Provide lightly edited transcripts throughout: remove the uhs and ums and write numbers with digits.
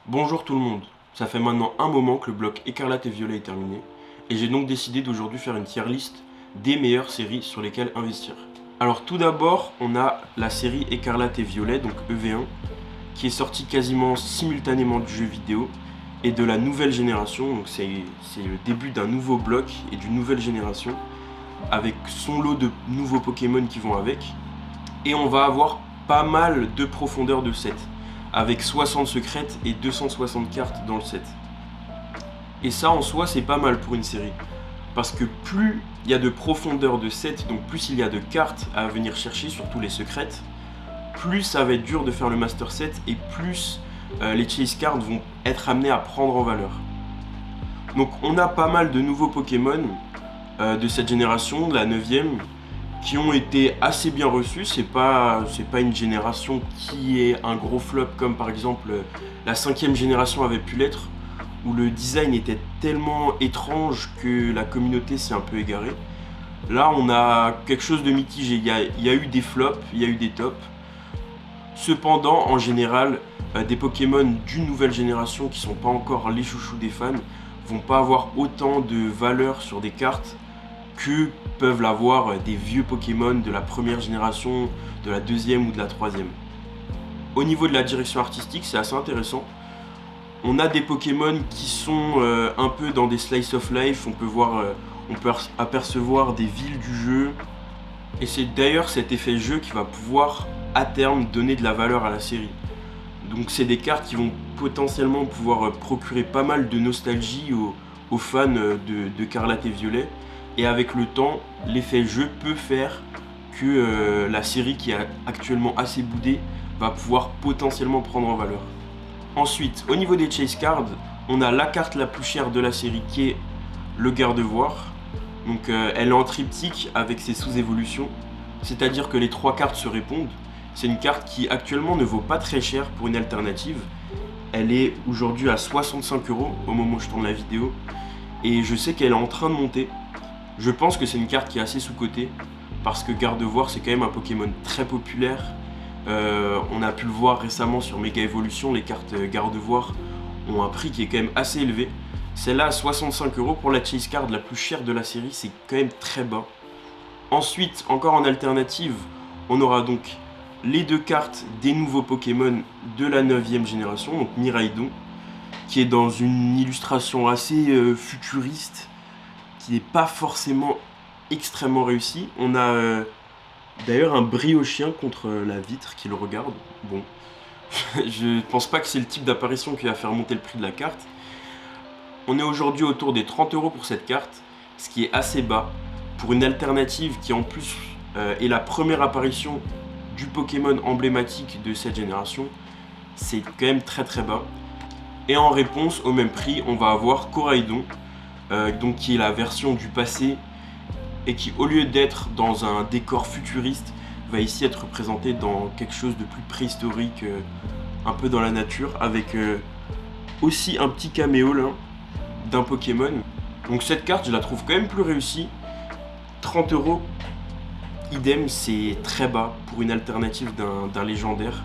Bonjour tout le monde, ça fait maintenant un moment que le bloc Écarlate et Violet est terminé, et j'ai donc décidé d'aujourd'hui faire une tier list des meilleures séries sur lesquelles investir. Alors tout d'abord, on a la série Écarlate et Violet, donc EV1, qui est sortie quasiment simultanément du jeu vidéo et de la nouvelle génération, donc c'est le début d'un nouveau bloc et d'une nouvelle génération, avec son lot de nouveaux Pokémon qui vont avec, et on va avoir pas mal de profondeur de set, avec 60 secrètes et 260 cartes dans le set. Et ça en soi c'est pas mal pour une série, parce que plus il y a de profondeur de set, donc plus il y a de cartes à venir chercher, surtout les secrètes, plus ça va être dur de faire le master set et plus les chase cards vont être amenés à prendre en valeur. Donc on a pas mal de nouveaux Pokémon de cette génération, de la 9ème, qui ont été assez bien reçus. C'est pas une génération qui est un gros flop comme par exemple la 5ème génération avait pu l'être, où le design était tellement étrange que la communauté s'est un peu égarée. Là on a quelque chose de mitigé, il y a eu des flops, il y a eu des tops. Cependant en général, des Pokémon d'une nouvelle génération qui sont pas encore les chouchous des fans vont pas avoir autant de valeur sur des cartes que peuvent l'avoir des vieux Pokémon de la première génération, de la deuxième ou de la troisième. Au niveau de la direction artistique, c'est assez intéressant. On a des Pokémon qui sont un peu dans des slice of life, on peut apercevoir des villes du jeu. Et c'est d'ailleurs cet effet jeu qui va pouvoir à terme donner de la valeur à la série. Donc c'est des cartes qui vont potentiellement pouvoir procurer pas mal de nostalgie aux fans de Écarlate et Violet. Et avec le temps, l'effet jeu peut faire que la série qui est actuellement assez boudée va pouvoir potentiellement prendre en valeur. Ensuite, au niveau des chase cards, on a la carte la plus chère de la série qui est le Gardevoir. Donc elle est en triptyque avec ses sous-évolutions, c'est-à-dire que les trois cartes se répondent. C'est une carte qui actuellement ne vaut pas très cher pour une alternative. Elle est aujourd'hui à 65 € au moment où je tourne la vidéo. Et je sais qu'elle est en train de monter. Je pense que c'est une carte qui est assez sous-cotée, parce que Gardevoir c'est quand même un Pokémon très populaire. On a pu le voir récemment sur Mega Evolution, les cartes Gardevoir ont un prix qui est quand même assez élevé. Celle-là à 65 € pour la chase card la plus chère de la série, c'est quand même très bas. Ensuite, encore en alternative, on aura donc les deux cartes des nouveaux Pokémon de la 9ème génération, donc Miraidon, qui est dans une illustration assez futuriste, qui n'est pas forcément extrêmement réussi. On a d'ailleurs un briochien contre la vitre qui le regarde. Bon, je pense pas que c'est le type d'apparition qui va faire monter le prix de la carte. On est aujourd'hui autour des 30 € pour cette carte, ce qui est assez bas pour une alternative qui en plus est la première apparition du Pokémon emblématique de cette génération. C'est quand même très très bas. Et en réponse au même prix, on va avoir Coraidon, donc qui est la version du passé et qui, au lieu d'être dans un décor futuriste, va ici être représenté dans quelque chose de plus préhistorique, un peu dans la nature, avec aussi un petit caméo là d'un Pokémon. Donc cette carte, je la trouve quand même plus réussie. 30 €, idem, c'est très bas pour une alternative d'un légendaire.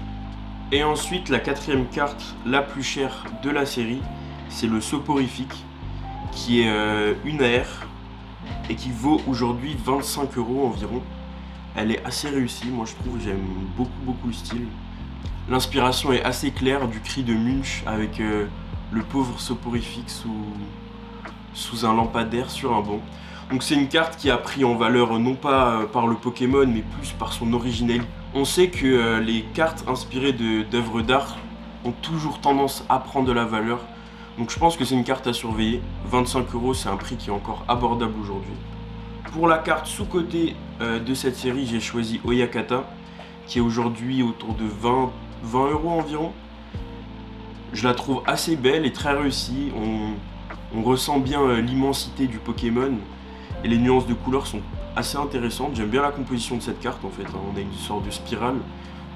Et ensuite, la quatrième carte la plus chère de la série, c'est le Soporifique, qui est une AR et qui vaut aujourd'hui 25 € environ. Elle est assez réussie, moi je trouve, j'aime beaucoup le style. L'inspiration est assez claire du cri de Munch avec le pauvre Soporifique sous un lampadaire sur un banc. Donc c'est une carte qui a pris en valeur non pas par le Pokémon mais plus par son originalité. On sait que les cartes inspirées d'œuvres d'art ont toujours tendance à prendre de la valeur. Donc je pense que c'est une carte à surveiller. 25 €, c'est un prix qui est encore abordable aujourd'hui. Pour la carte sous-cotée de cette série, j'ai choisi Oyakata, qui est aujourd'hui autour de 20 € environ. Je la trouve assez belle et très réussie. On ressent bien l'immensité du Pokémon et les nuances de couleurs sont assez intéressantes. J'aime bien la composition de cette carte en fait. On a une sorte de spirale.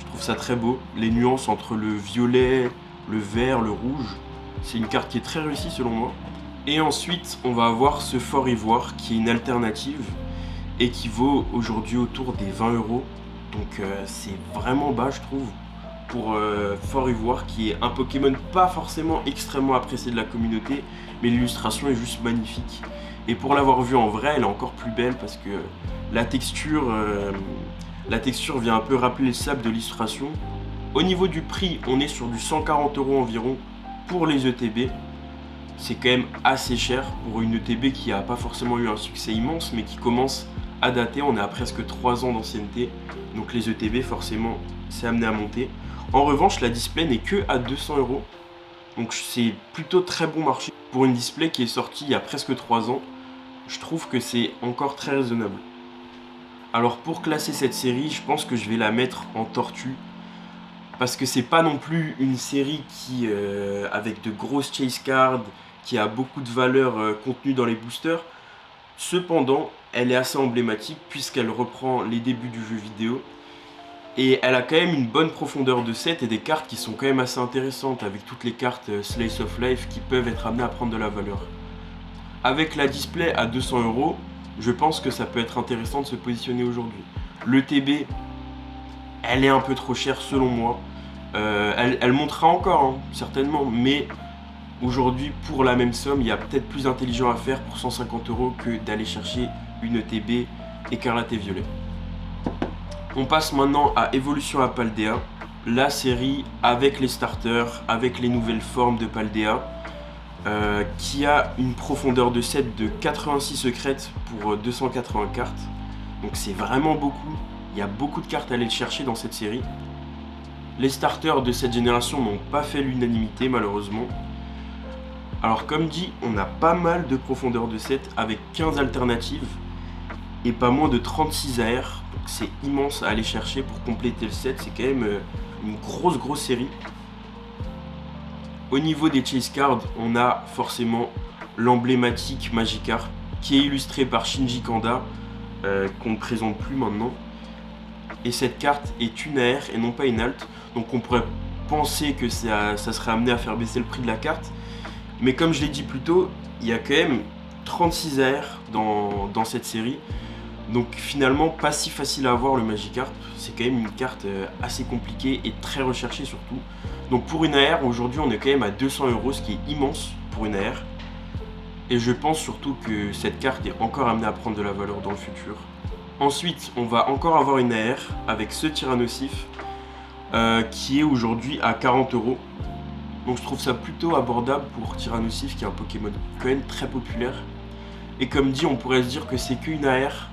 Je trouve ça très beau. Les nuances entre le violet, le vert, le rouge. C'est une carte qui est très réussie selon moi. Et ensuite, on va avoir ce Fort Ivoire qui est une alternative et qui vaut aujourd'hui autour des 20 €. Donc c'est vraiment bas je trouve. pour Fort Ivoire, qui est un Pokémon pas forcément extrêmement apprécié de la communauté, mais l'illustration est juste magnifique. Et pour l'avoir vue en vrai, elle est encore plus belle parce que la texture vient un peu rappeler le sable de l'illustration. Au niveau du prix, on est sur du 140 € environ pour les ETB. C'est quand même assez cher pour une ETB qui n'a pas forcément eu un succès immense, mais qui commence à dater. On est à presque 3 ans d'ancienneté, donc les ETB forcément c'est amené à monter. En revanche, la display n'est que à 200 €, donc c'est plutôt très bon marché. Pour une display qui est sortie il y a presque 3 ans, je trouve que c'est encore très raisonnable. Alors pour classer cette série, je pense que je vais la mettre en tortue, parce que c'est pas non plus une série qui avec de grosses chase cards, qui a beaucoup de valeur contenue dans les boosters. Cependant, elle est assez emblématique puisqu'elle reprend les débuts du jeu vidéo. Et elle a quand même une bonne profondeur de set et des cartes qui sont quand même assez intéressantes, avec toutes les cartes Slice of Life qui peuvent être amenées à prendre de la valeur. Avec la display à 200 €, je pense que ça peut être intéressant de se positionner aujourd'hui. Le TB, elle est un peu trop chère selon moi. Elle montera encore, hein, certainement, mais aujourd'hui, pour la même somme, il y a peut-être plus intelligent à faire pour 150 € que d'aller chercher une ETB écarlate et violet. On passe maintenant à Évolution à Paldea, la série avec les starters, avec les nouvelles formes de Paldea, qui a une profondeur de set de 86 secrètes pour 280 cartes. Donc c'est vraiment beaucoup, il y a beaucoup de cartes à aller chercher dans cette série. Les starters de cette génération n'ont pas fait l'unanimité malheureusement. Alors comme dit, on a pas mal de profondeur de set avec 15 alternatives et pas moins de 36 AR. Donc c'est immense à aller chercher pour compléter le set, c'est quand même une grosse série. Au niveau des chase cards, on a forcément l'emblématique Magikarp qui est illustré par Shinji Kanda, qu'on ne présente plus maintenant. Et cette carte est une AR et non pas une alt, donc on pourrait penser que ça serait amené à faire baisser le prix de la carte. Mais comme je l'ai dit plus tôt, il y a quand même 36 AR dans cette série. Donc finalement pas si facile à avoir le Magikarp. C'est quand même une carte assez compliquée et très recherchée surtout. Donc pour une AR, aujourd'hui on est quand même à 200 €, ce qui est immense pour une AR. Et je pense surtout que cette carte est encore amenée à prendre de la valeur dans le futur. Ensuite, on va encore avoir une AR avec ce Tyrannosif qui est aujourd'hui à 40 €. Donc je trouve ça plutôt abordable pour Tyrannosif qui est un Pokémon quand même très populaire. Et comme dit, on pourrait se dire que c'est qu'une AR,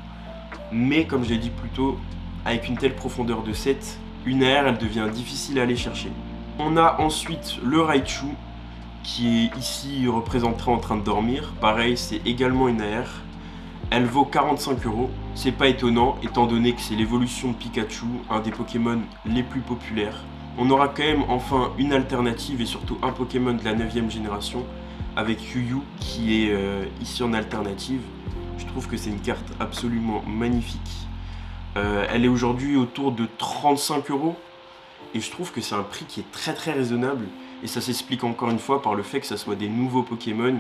mais comme je l'ai dit plus tôt, avec une telle profondeur de set, une AR elle devient difficile à aller chercher. On a ensuite le Raichu qui est ici représenté en train de dormir. Pareil, c'est également une AR. Elle vaut 45 €. C'est pas étonnant étant donné que c'est l'évolution de Pikachu, un des Pokémon les plus populaires. On aura quand même enfin une alternative et surtout un Pokémon de la 9ème génération avec Yu-Yu qui est ici en alternative. Je trouve que c'est une carte absolument magnifique. Elle est aujourd'hui autour de 35 € et je trouve que c'est un prix qui est très raisonnable et ça s'explique encore une fois par le fait que ça soit des nouveaux Pokémon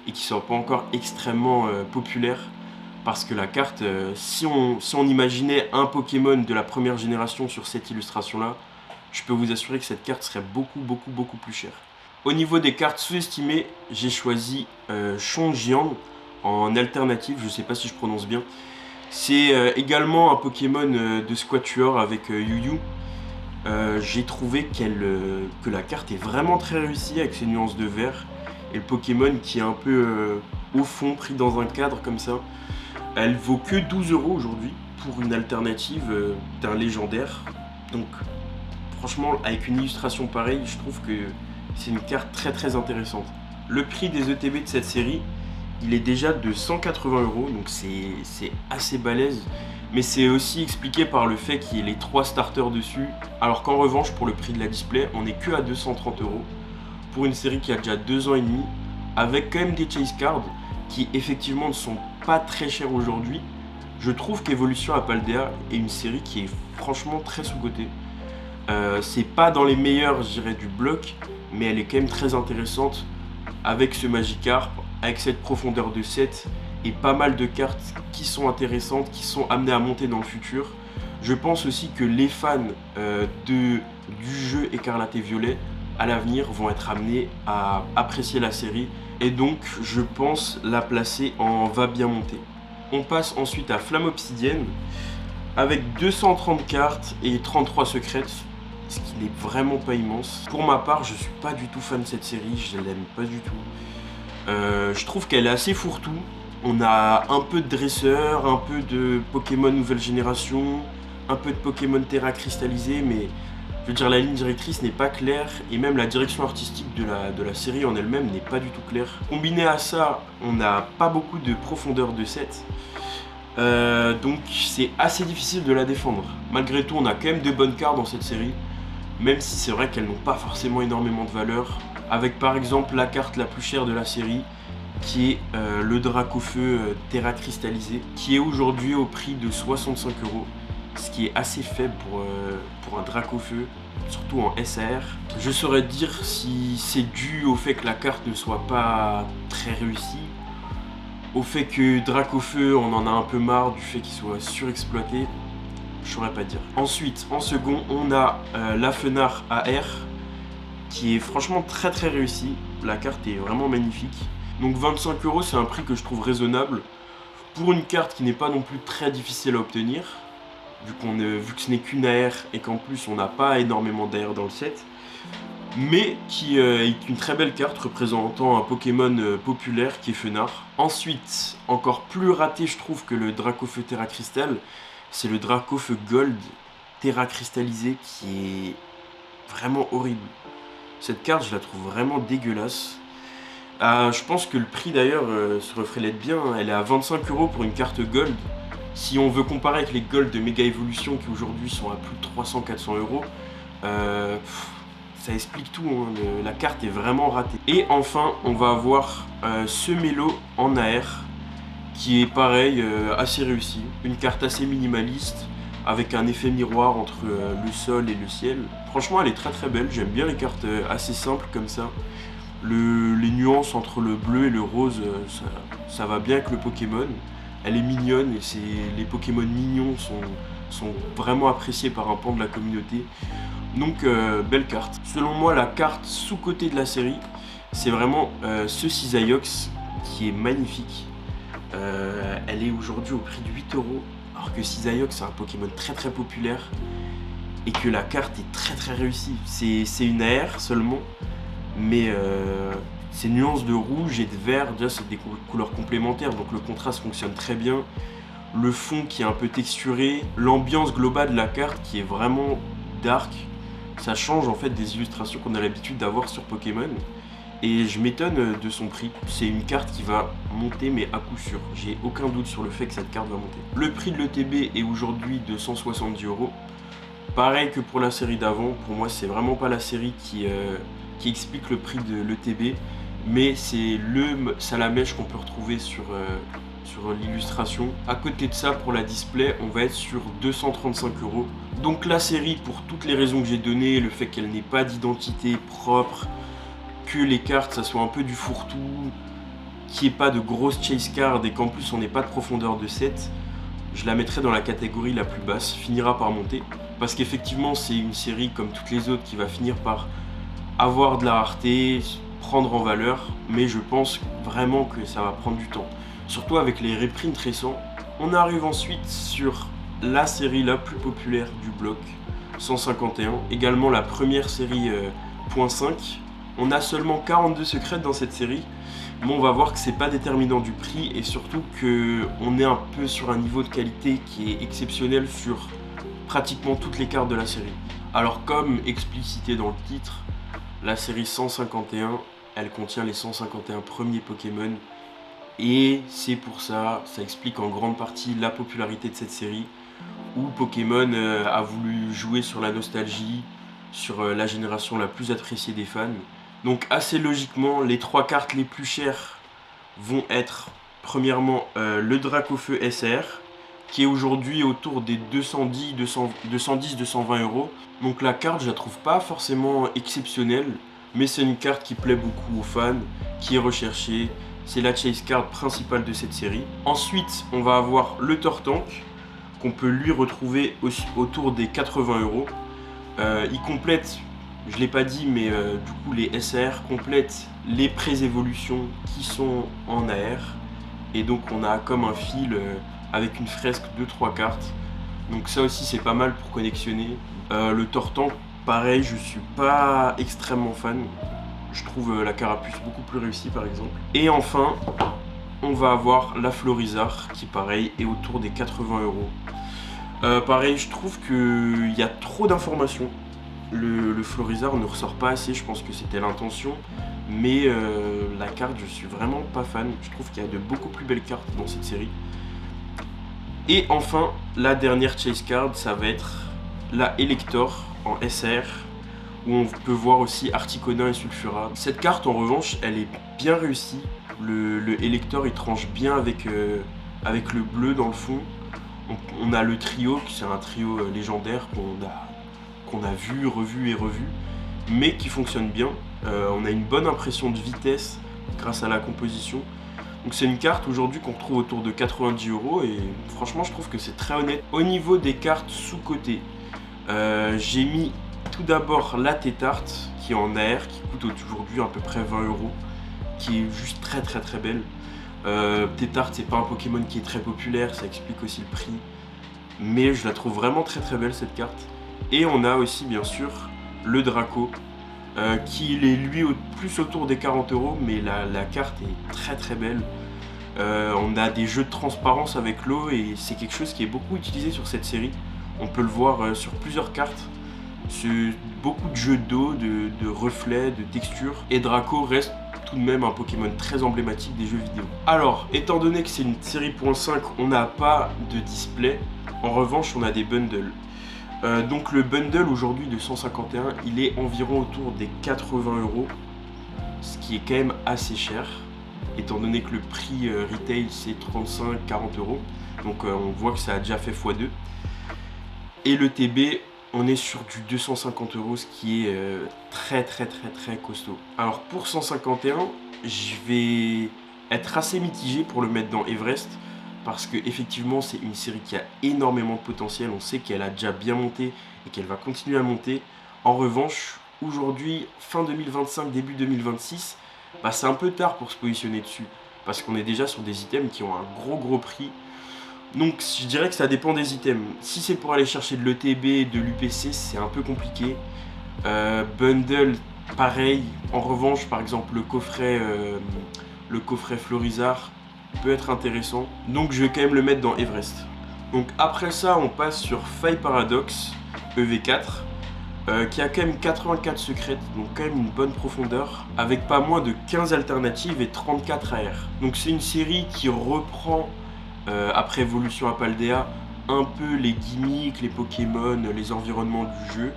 et qui ne soient pas encore extrêmement populaires. Parce que la carte, si on imaginait un Pokémon de la première génération sur cette illustration-là, je peux vous assurer que cette carte serait beaucoup plus chère. Au niveau des cartes sous-estimées, j'ai choisi Chonjian en alternative, je ne sais pas si je prononce bien. C'est également un Pokémon de Squatuor avec Yu-Yu. J'ai trouvé que la carte est vraiment très réussie avec ses nuances de vert. Et le Pokémon qui est un peu au fond, pris dans un cadre comme ça. Elle vaut que 12 € aujourd'hui pour une alternative d'un légendaire. Donc franchement, avec une illustration pareille, je trouve que c'est une carte très intéressante. Le prix des ETB de cette série, il est déjà de 180 €, donc c'est assez balèze. Mais c'est aussi expliqué par le fait qu'il y ait les 3 starters dessus. Alors qu'en revanche, pour le prix de la display, on n'est que à 230 € pour une série qui a déjà 2 ans et demi, avec quand même des chase cards qui effectivement ne sont pas très chers aujourd'hui. Je trouve qu'Évolution à Paldea est une série qui est franchement très sous-cotée. C'est pas dans les meilleurs, je dirais, du bloc, mais elle est quand même très intéressante avec ce Magikarp, avec cette profondeur de set et pas mal de cartes qui sont intéressantes, qui sont amenées à monter dans le futur. Je pense aussi que les fans du jeu Écarlate et Violet, à l'avenir, vont être amenés à apprécier la série. Et donc, je pense la placer en va bien monter. On passe ensuite à Flamme Obsidienne, avec 230 cartes et 33 secrètes, ce qui n'est vraiment pas immense. Pour ma part, je suis pas du tout fan de cette série, je l'aime pas du tout. Je trouve qu'elle est assez fourre-tout. On a un peu de dresseurs, un peu de Pokémon nouvelle génération, un peu de Pokémon Terra cristallisé, mais je veux dire, la ligne directrice n'est pas claire, et même la direction artistique de la série en elle-même n'est pas du tout claire. Combiné à ça, on n'a pas beaucoup de profondeur de set, donc c'est assez difficile de la défendre. Malgré tout, on a quand même de bonnes cartes dans cette série, même si c'est vrai qu'elles n'ont pas forcément énormément de valeur, avec par exemple la carte la plus chère de la série, qui est le Dracofeu Terra cristallisé, qui est aujourd'hui au prix de 65 €, ce qui est assez faible pour un Dracofeu, surtout en SAR. Je saurais dire si c'est dû au fait que la carte ne soit pas très réussie, au fait que Dracofeu, on en a un peu marre du fait qu'il soit surexploité, je saurais pas dire. Ensuite, en second, on a la Fenard AR, qui est franchement très très réussi. La carte est vraiment magnifique. Donc 25 €, c'est un prix que je trouve raisonnable pour une carte qui n'est pas non plus très difficile à obtenir, vu que ce n'est qu'une AR et qu'en plus on n'a pas énormément d'AR dans le set, mais qui est une très belle carte représentant un Pokémon populaire qui est Fenard. Ensuite, encore plus raté je trouve que le Dracofeu Terra Crystal, c'est le Dracofeu Gold Terra cristallisé, qui est vraiment horrible. Cette carte, je la trouve vraiment dégueulasse. Je pense que le prix d'ailleurs se reflète bien, elle est à 25 € pour une carte Gold. Si on veut comparer avec les Gold de Mega Evolution qui aujourd'hui sont à plus de 300-400 €, ça explique tout, hein. La carte est vraiment ratée. Et enfin, on va avoir ce Mélo en AR, qui est pareil, assez réussi. Une carte assez minimaliste, avec un effet miroir entre le sol et le ciel. Franchement, elle est très très belle, j'aime bien les cartes assez simples comme ça. Les nuances entre le bleu et le rose, ça va bien avec le Pokémon. Elle est mignonne et les Pokémon mignons sont vraiment appréciés par un pan de la communauté. Donc belle carte. Selon moi, la carte sous-cotée de la série, c'est vraiment ce Cisaiox, qui est magnifique. Elle est aujourd'hui au prix de 8 €, alors que Cisaiox c'est un Pokémon très très populaire et que la carte est très très réussie. C'est une AR seulement, mais ces nuances de rouge et de vert, déjà c'est des couleurs complémentaires, donc le contraste fonctionne très bien. Le fond qui est un peu texturé, l'ambiance globale de la carte qui est vraiment dark, ça change en fait des illustrations qu'on a l'habitude d'avoir sur Pokémon. Et je m'étonne de son prix. C'est une carte qui va monter, mais à coup sûr. J'ai aucun doute sur le fait que cette carte va monter. Le prix de l'ETB est aujourd'hui de 170 €. Pareil que pour la série d'avant, pour moi c'est vraiment pas la série qui explique le prix de l'ETB, mais c'est le Salamèche qu'on peut retrouver sur l'illustration. À côté de ça, pour la display, on va être sur 235 €. Donc la série, pour toutes les raisons que j'ai données, le fait qu'elle n'ait pas d'identité propre, que les cartes ça soit un peu du fourre-tout, qu'il n'y ait pas de grosses chase cards et qu'en plus on n'ait pas de profondeur de set, je la mettrai dans la catégorie la plus basse, finira par monter. Parce qu'effectivement c'est une série comme toutes les autres qui va finir par avoir de la rareté, prendre en valeur, mais je pense vraiment que ça va prendre du temps. Surtout avec les reprints récents. On arrive ensuite sur la série la plus populaire du bloc, 151, également la première série .5. On a seulement 42 secrets dans cette série, mais on va voir que c'est pas déterminant du prix et surtout qu'on est un peu sur un niveau de qualité qui est exceptionnel sur pratiquement toutes les cartes de la série. Alors comme explicité dans le titre, la série 151, elle contient les 151 premiers Pokémon et c'est pour ça, ça explique en grande partie la popularité de cette série où Pokémon a voulu jouer sur la nostalgie, sur la génération la plus appréciée des fans. Donc assez logiquement, les trois cartes les plus chères vont être premièrement le Dracofeu SR, qui est aujourd'hui autour des 220 €. Donc la carte, je la trouve pas forcément exceptionnelle, mais c'est une carte qui plaît beaucoup aux fans, qui est recherchée. C'est la chase card principale de cette série. Ensuite, on va avoir le Tortank, qu'on peut lui retrouver autour des 80 euros. Il complète, je ne l'ai pas dit, mais du coup les SAR complètent les pré-évolutions qui sont en AR. Et donc on a comme un fil avec une fresque de 3 cartes. Donc ça aussi c'est pas mal pour collectionner. Le Tortank, pareil, je suis pas extrêmement fan. Je trouve la carapuce beaucoup plus réussie par exemple. Et enfin, on va avoir la Florizarre qui pareil est autour des 80 euros. Pareil, je trouve qu'il y a trop d'informations. Le Florizarre ne ressort pas assez, je pense que c'était l'intention. Mais la carte, je suis vraiment pas fan. Je trouve qu'il y a de beaucoup plus belles cartes dans cette série. Et enfin, la dernière chase card, ça va être la Elector en SR, où on peut voir aussi Articona et Sulfura. Cette carte, en revanche, elle est bien réussie. Le Elector, il tranche bien avec le bleu dans le fond. On a le trio, qui c'est un trio légendaire qu'on a vu, revu et revu, mais qui fonctionne bien. On a une bonne impression de vitesse grâce à la composition. Donc c'est une carte aujourd'hui qu'on retrouve autour de 90 euros et franchement je trouve que c'est très honnête. Au niveau des cartes sous-cotées, j'ai mis tout d'abord la Tétarte qui est en AR, qui coûte aujourd'hui à peu près 20 euros, qui est juste très très très belle. Tétarte, c'est pas un Pokémon qui est très populaire, ça explique aussi le prix, mais je la trouve vraiment très très belle cette carte. Et on a aussi bien sûr le Draco, qui est lui plus autour des 40 euros, mais la carte est très très belle. On a des jeux de transparence avec l'eau et c'est quelque chose qui est beaucoup utilisé sur cette série. On peut le voir sur plusieurs cartes. C'est beaucoup de jeux d'eau, de reflets, de textures. Et Draco reste tout de même un Pokémon très emblématique des jeux vidéo. Alors, étant donné que c'est une série .5, on n'a pas de display. En revanche, on a des bundles. Donc le bundle aujourd'hui de 151, il est environ autour des 80 euros, ce qui est quand même assez cher, étant donné que le prix retail c'est 35-40 euros. Donc on voit que ça a déjà fait x2. Et le TB, on est sur du 250 euros, ce qui est très très très très costaud. Alors pour 151, je vais être assez mitigé pour le mettre dans Everest, parce que effectivement c'est une série qui a énormément de potentiel. On sait qu'elle a déjà bien monté et qu'elle va continuer à monter. En revanche, aujourd'hui, fin 2025, début 2026, c'est un peu tard pour se positionner dessus, parce qu'on est déjà sur des items qui ont un gros prix. Donc je dirais que ça dépend des items. Si c'est pour aller chercher de l'ETB, de l'UPC, c'est un peu compliqué. Bundle, pareil. En revanche, par exemple, le coffret Florizarre peut être intéressant. Donc je vais quand même le mettre dans Everest. Donc après ça, on passe sur Faille Paradox EV4, qui a quand même 84 secrètes, donc quand même une bonne profondeur, avec pas moins de 15 alternatives et 34 AR. Donc c'est une série qui reprend, après Evolution à Paldea, un peu les gimmicks, les Pokémon, les environnements du jeu,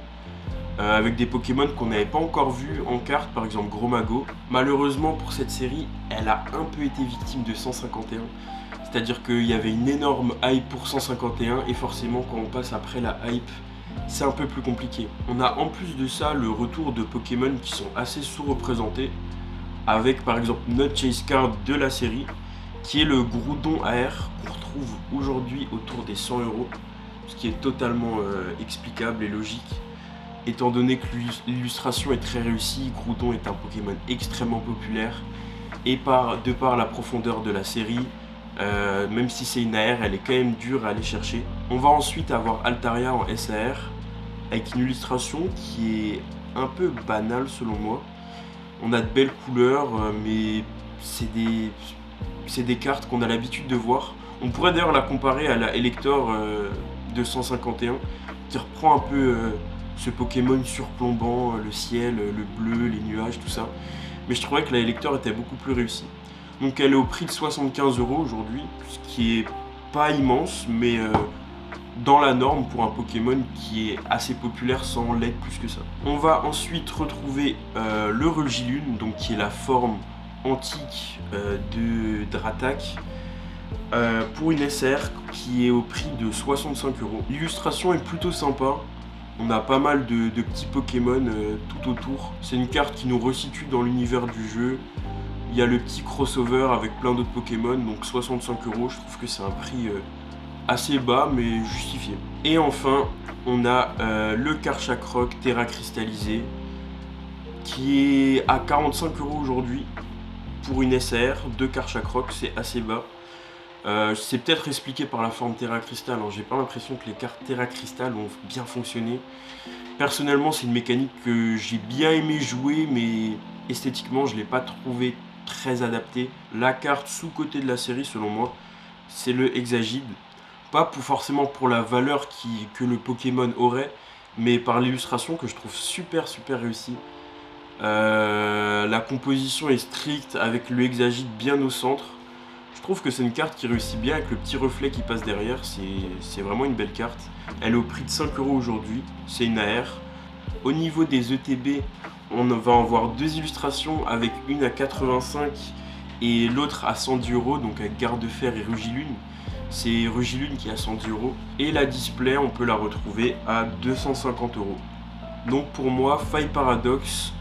avec des Pokémon qu'on n'avait pas encore vus en carte, par exemple Gromago. Malheureusement pour cette série, elle a un peu été victime de 151, c'est-à-dire qu'il y avait une énorme hype pour 151 et forcément quand on passe après la hype, c'est un peu plus compliqué. On a en plus de ça le retour de Pokémon qui sont assez sous-représentés, avec par exemple notre chase card de la série, qui est le Groudon AR, qu'on retrouve aujourd'hui autour des 100 euros, ce qui est totalement explicable et logique. Étant donné que l'illustration est très réussie, Groudon est un Pokémon extrêmement populaire, et de par la profondeur de la série, même si c'est une AR, elle est quand même dure à aller chercher. On va ensuite avoir Altaria en SAR, avec une illustration qui est un peu banale selon moi. On a de belles couleurs, mais c'est des cartes qu'on a l'habitude de voir. On pourrait d'ailleurs la comparer à la Elector de 151, qui reprend un peu ce Pokémon surplombant le ciel, le bleu, les nuages, tout ça. Mais je trouvais que la Elector était beaucoup plus réussie. Donc elle est au prix de 75 euros aujourd'hui, ce qui est pas immense, mais dans la norme pour un Pokémon qui est assez populaire sans l'être plus que ça. On va ensuite retrouver le Regilune, donc qui est la forme antique de Dratak, pour une SR qui est au prix de 65 euros. L'illustration est plutôt sympa. On a pas mal de petits Pokémon tout autour. C'est une carte qui nous resitue dans l'univers du jeu. Il y a le petit crossover avec plein d'autres Pokémon, donc 65 euros, je trouve que c'est un prix assez bas mais justifié. Et enfin on a le Karchak Rock Terra cristallisé qui est à 45 € aujourd'hui pour une SAR de Karchak Rock, c'est assez bas. C'est peut-être expliqué par la forme Terra Crystal, hein. J'ai pas l'impression que les cartes Terra Crystal ont bien fonctionné. Personnellement c'est une mécanique que j'ai bien aimé jouer, mais esthétiquement je l'ai pas trouvé très adapté. La carte sous-côté de la série selon moi, c'est le Hexagide. Pas forcément pour la valeur que le Pokémon aurait, mais par l'illustration que je trouve super réussie. La composition est stricte avec le Hexagide bien au centre. Je trouve que c'est une carte qui réussit bien avec le petit reflet qui passe derrière, c'est vraiment une belle carte. Elle est au prix de 5 € aujourd'hui, c'est une AR. Au niveau des ETB, on va en voir deux illustrations avec une à 85 et l'autre à 110 €, donc avec Garde-Fer et Rugilune. C'est Rugilune qui est à 110 €. Et la display, on peut la retrouver à 250 €. Donc pour moi, Faille Paradox,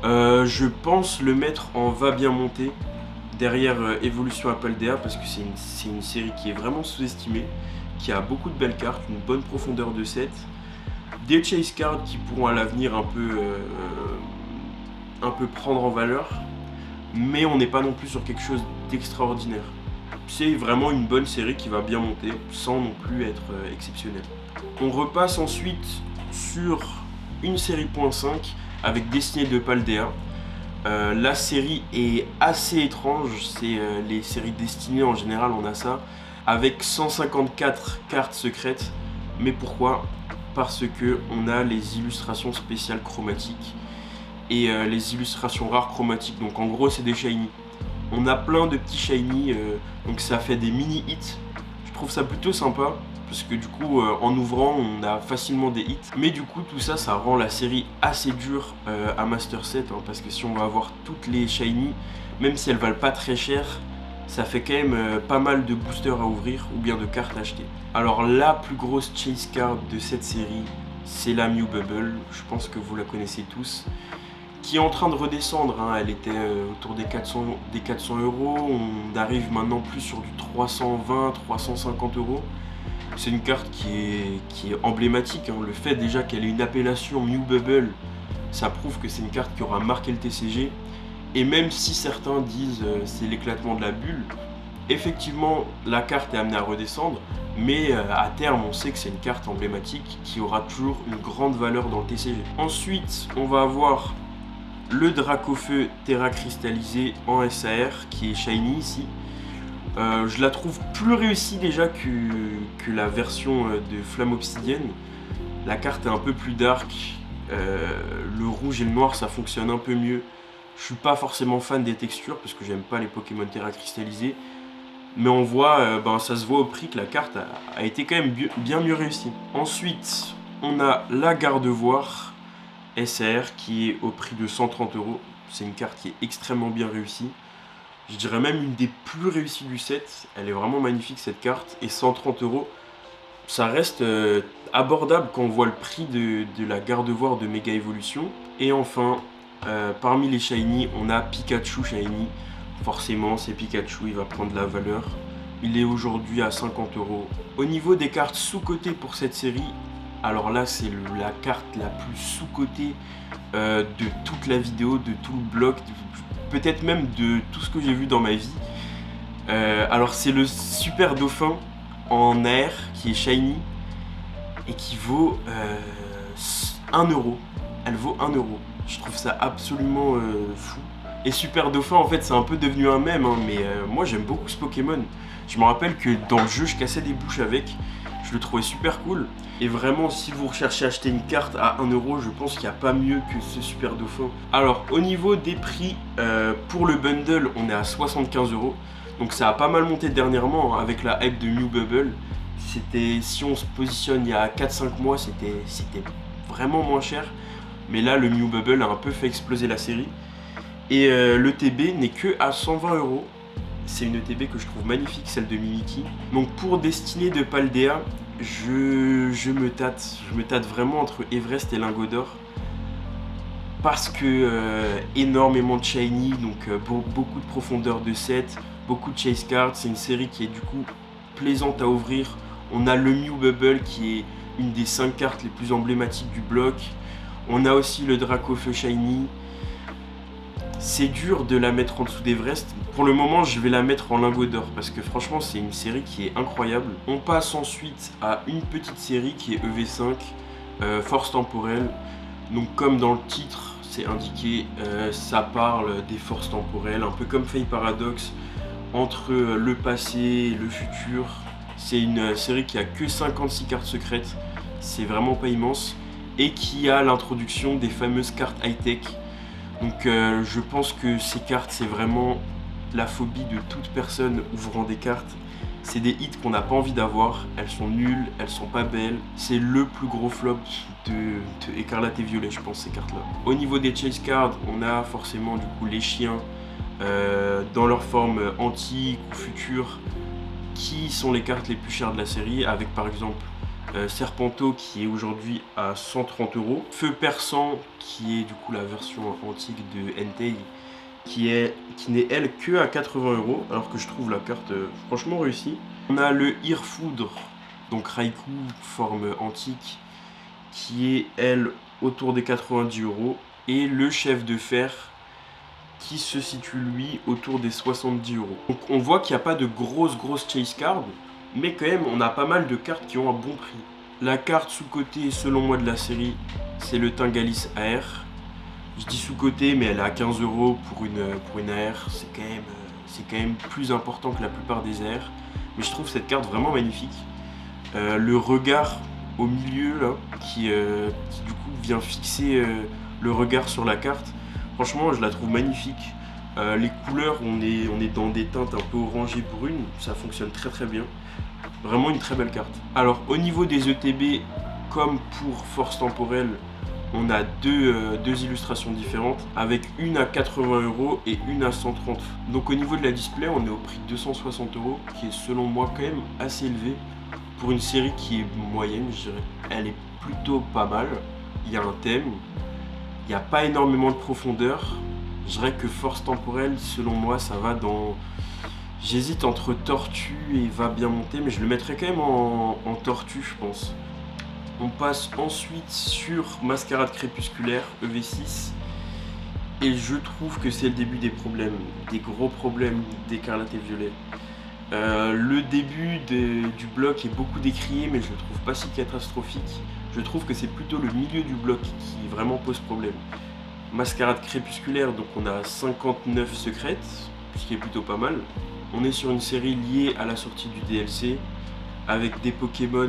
je pense le mettre en va bien monter derrière Evolution Apaldea, parce que c'est une série qui est vraiment sous-estimée, qui a beaucoup de belles cartes, une bonne profondeur de set, des chase cards qui pourront à l'avenir un peu prendre en valeur, mais on n'est pas non plus sur quelque chose d'extraordinaire. C'est vraiment une bonne série qui va bien monter sans non plus être exceptionnelle. On repasse ensuite sur une série .5 avec Destinée de Paldea. La série est assez étrange, c'est les séries destinées en général on a ça, avec 154 cartes secrètes. Mais pourquoi? Parce que on a les illustrations spéciales chromatiques et les illustrations rares chromatiques, donc en gros c'est des shiny. On a plein de petits shiny, donc ça fait des mini hits. Je trouve ça plutôt sympa, parce que du coup en ouvrant on a facilement des hits, mais du coup tout ça rend la série assez dure à Master Set, hein, parce que si on va avoir toutes les shiny, même si elles valent pas très cher, ça fait quand même pas mal de boosters à ouvrir ou bien de cartes à acheter. Alors la plus grosse chase card de cette série, c'est la Mew Bubble, je pense que vous la connaissez tous, qui est en train de redescendre, hein. Elle était autour des 400 €, on arrive maintenant plus sur du 320-350 €. C'est une carte qui est emblématique, hein. Le fait déjà qu'elle ait une appellation Mew Bubble, ça prouve que c'est une carte qui aura marqué le TCG. Et même si certains disent c'est l'éclatement de la bulle, effectivement la carte est amenée à redescendre, mais à terme on sait que c'est une carte emblématique qui aura toujours une grande valeur dans le TCG. Ensuite on va avoir le Dracofeu Terra cristallisé en SAR qui est shiny ici. Je la trouve plus réussie déjà que la version de Flamme Obsidienne. La carte est un peu plus dark, le rouge et le noir ça fonctionne un peu mieux. Je suis pas forcément fan des textures parce que j'aime pas les Pokémon Terra cristallisés, mais on voit, ça se voit au prix que la carte a été quand même bien mieux réussie. Ensuite on a la Gardevoir SR qui est au prix de 130 €. C'est une carte qui est extrêmement bien réussie. Je dirais même une des plus réussies du set. Elle est vraiment magnifique cette carte. Et 130 €, ça reste abordable quand on voit le prix de la Gardevoir de Méga Évolution. Et enfin, parmi les shiny, on a Pikachu shiny. Forcément, c'est Pikachu, il va prendre de la valeur. Il est aujourd'hui à 50 €. Au niveau des cartes sous-cotées pour cette série, alors là, c'est la carte la plus sous-cotée de toute la vidéo, de tout le blog, peut-être même de tout ce que j'ai vu dans ma vie. Alors c'est le Super Dauphin en air qui est shiny et qui vaut 1 €. Elle vaut 1 €. Je trouve ça absolument fou. Et Super Dauphin en fait c'est un peu devenu un mème, hein, mais moi j'aime beaucoup ce Pokémon. Je me rappelle que dans le jeu je cassais des bouches avec. Je le trouvais super cool. Et vraiment, si vous recherchez à acheter une carte à 1 €, je pense qu'il n'y a pas mieux que ce Super Dauphin. Alors, au niveau des prix, pour le bundle, on est à 75 €. Donc ça a pas mal monté dernièrement, hein, avec la hype de Mew Bubble. Si on se positionne il y a 4-5 mois, c'était vraiment moins cher. Mais là, le Mew Bubble a un peu fait exploser la série. Et le TB n'est que à 120 €. C'est une ETB que je trouve magnifique, celle de Mimikyu. Donc pour Destinée de Paldea, je me tâte vraiment entre Everest et Lingot d'Or. Parce que énormément de shiny, donc beaucoup de profondeur de set, beaucoup de chase cards. C'est une série qui est du coup plaisante à ouvrir. On a le Mew Bubble qui est une des 5 cartes les plus emblématiques du bloc. On a aussi le Dracofeu Shiny. C'est dur de la mettre en dessous d'Everest. Pour le moment, je vais la mettre en lingot d'or parce que franchement, c'est une série qui est incroyable. On passe ensuite à une petite série qui est EV5, Force Temporelle. Donc comme dans le titre, c'est indiqué, ça parle des forces temporelles, un peu comme Fae Paradox, entre le passé et le futur. C'est une série qui a que 56 cartes secrètes, c'est vraiment pas immense, et qui a l'introduction des fameuses cartes high-tech. Donc je pense que ces cartes, c'est vraiment la phobie de toute personne ouvrant des cartes. C'est des hits qu'on n'a pas envie d'avoir, elles sont nulles, elles sont pas belles. C'est le plus gros flop de Écarlate et Violet, je pense, ces cartes-là. Au niveau des chase cards, on a forcément du coup les chiens dans leur forme antique ou future, qui sont les cartes les plus chères de la série, avec par exemple Serpento qui est aujourd'hui à 130 €, Feu Perçant qui est du coup la version antique de Entei, qui n'est elle que à 80 €, alors que je trouve la carte franchement réussie. On a le Irfoudre, donc Raikou, forme antique, qui est elle autour des 90 €, et le Chef de Fer, qui se situe lui autour des 70 €. Donc on voit qu'il n'y a pas de grosses chase cards, mais quand même on a pas mal de cartes qui ont un bon prix. La carte sous-cotée selon moi de la série, c'est le Tingalis AR. Je dis sous-cotée, mais elle est à 15 € pour une AR, c'est quand même plus important que la plupart des AR. Mais je trouve cette carte vraiment magnifique. Le regard au milieu là, qui du coup vient fixer le regard sur la carte. Franchement, je la trouve magnifique. Les couleurs, on est dans des teintes un peu orangées brunes, ça fonctionne très bien. Vraiment une très belle carte. Alors au niveau des ETB, comme pour Force Temporelle, on a deux illustrations différentes, avec une à 80 € et une à 130 €. Donc au niveau de la display, on est au prix de 260 €, qui est selon moi quand même assez élevé pour une série qui est moyenne, je dirais. Elle est plutôt pas mal, il y a un thème, il n'y a pas énormément de profondeur. Je dirais que Force Temporelle, selon moi, ça va dans... J'hésite entre Tortue et Va Bien Monter, mais je le mettrais quand même en Tortue, je pense. On passe ensuite sur Mascarade Crépusculaire, EV6. Et je trouve que c'est le début des problèmes, des gros problèmes d'Écarlate et Violet. Le début du bloc est beaucoup décrié, mais je le trouve pas si catastrophique. Je trouve que c'est plutôt le milieu du bloc qui vraiment pose problème. Mascarade Crépusculaire, donc on a 59 secrètes, ce qui est plutôt pas mal. On est sur une série liée à la sortie du DLC, avec des Pokémon.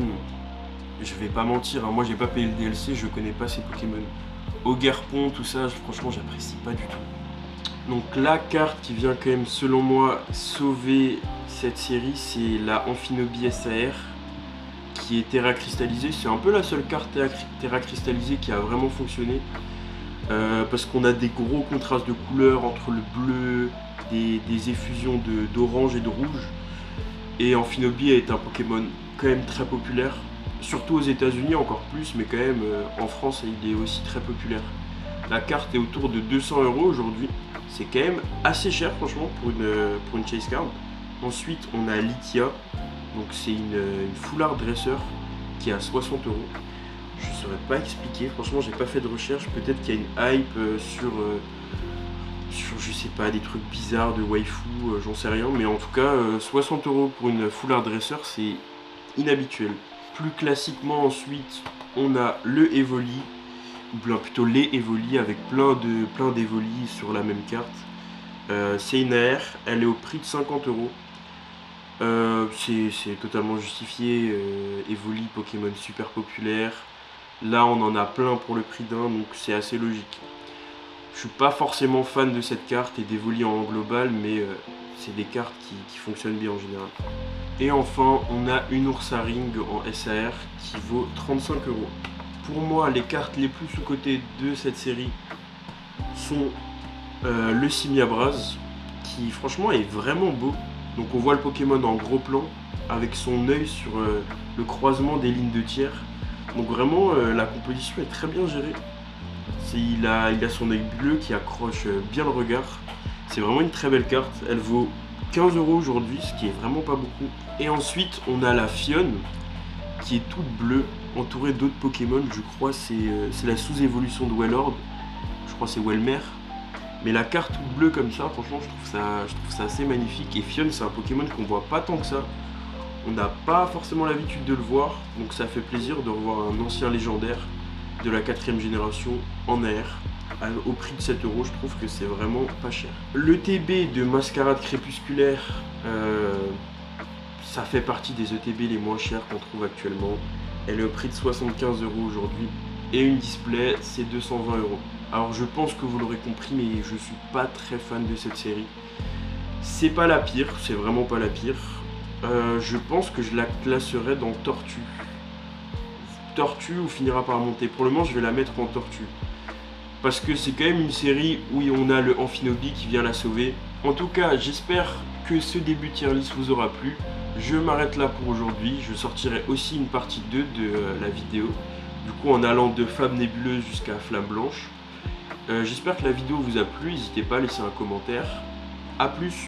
Je vais pas mentir, hein, moi j'ai pas payé le DLC, je connais pas ces Pokémon. Ogerpon, tout ça, franchement j'apprécie pas du tout. Donc la carte qui vient quand même selon moi sauver cette série, c'est la Amphinobie SAR, qui est Terra cristallisée. C'est un peu la seule carte Terra cristallisée qui a vraiment fonctionné, parce qu'on a des gros contrastes de couleurs entre le bleu, des effusions d'orange et de rouge. Et Amphinobie est un Pokémon quand même très populaire, surtout aux États-Unis encore plus, mais quand même en France il est aussi très populaire. La carte est autour de 200 € aujourd'hui, c'est quand même assez cher franchement pour une chase card. Ensuite on a Lithia, donc c'est une foulard dresseur qui est à 60 €. Je saurais pas expliquer, franchement j'ai pas fait de recherche, peut-être qu'il y a une hype sur je sais pas, des trucs bizarres de waifu, j'en sais rien, mais en tout cas 60 € pour une foulard dresseur, c'est inhabituel. Plus classiquement ensuite, on a le Evoli, ou bien plutôt les Evoli, avec plein d'Evoli sur la même carte. C'est une AR, elle est au prix de 50 €. C'est totalement justifié, Evoli, Pokémon super populaire. Là on en a plein pour le prix d'un, donc c'est assez logique. Je suis pas forcément fan de cette carte et d'Evoli en global, mais c'est des cartes qui fonctionnent bien en général. Et enfin, on a une Ursaring en SAR qui vaut 35 €. Pour moi, les cartes les plus sous-cotées de cette série sont le Simiabras, qui franchement est vraiment beau. Donc on voit le Pokémon en gros plan, avec son œil sur le croisement des lignes de tiers. Donc vraiment, la composition est très bien gérée. Il a son œil bleu qui accroche bien le regard. C'est vraiment une très belle carte. Elle vaut 15 € aujourd'hui, ce qui est vraiment pas beaucoup. Et ensuite, on a la Fionne, qui est toute bleue, entourée d'autres Pokémon. Je crois c'est la sous-évolution de Wailord. Je crois c'est Welmer. Mais la carte toute bleue comme ça, franchement, je trouve ça assez magnifique. Et Phione, c'est un Pokémon qu'on voit pas tant que ça. On n'a pas forcément l'habitude de le voir, donc ça fait plaisir de revoir un ancien légendaire de la 4ème génération en AR. Au prix de 7 €, je trouve que c'est vraiment pas cher. Le TB de Mascarade Crépusculaire, ça fait partie des ETB les moins chers qu'on trouve actuellement. Elle est au prix de 75 € aujourd'hui. Et une display, c'est 220 €. Alors je pense que vous l'aurez compris, mais je suis pas très fan de cette série. C'est pas la pire, c'est vraiment pas la pire. Je pense que je la classerai dans Tortue. Tortue ou finira par monter. Pour le moment, je vais la mettre en Tortue. Parce que c'est quand même une série où on a le Amphinobi qui vient la sauver. En tout cas, j'espère que ce début de tier list vous aura plu. Je m'arrête là pour aujourd'hui. Je sortirai aussi une partie 2 de la vidéo. Du coup, en allant de Flamme Nébuleuse jusqu'à Flamme Blanche. J'espère que la vidéo vous a plu. N'hésitez pas à laisser un commentaire. A plus!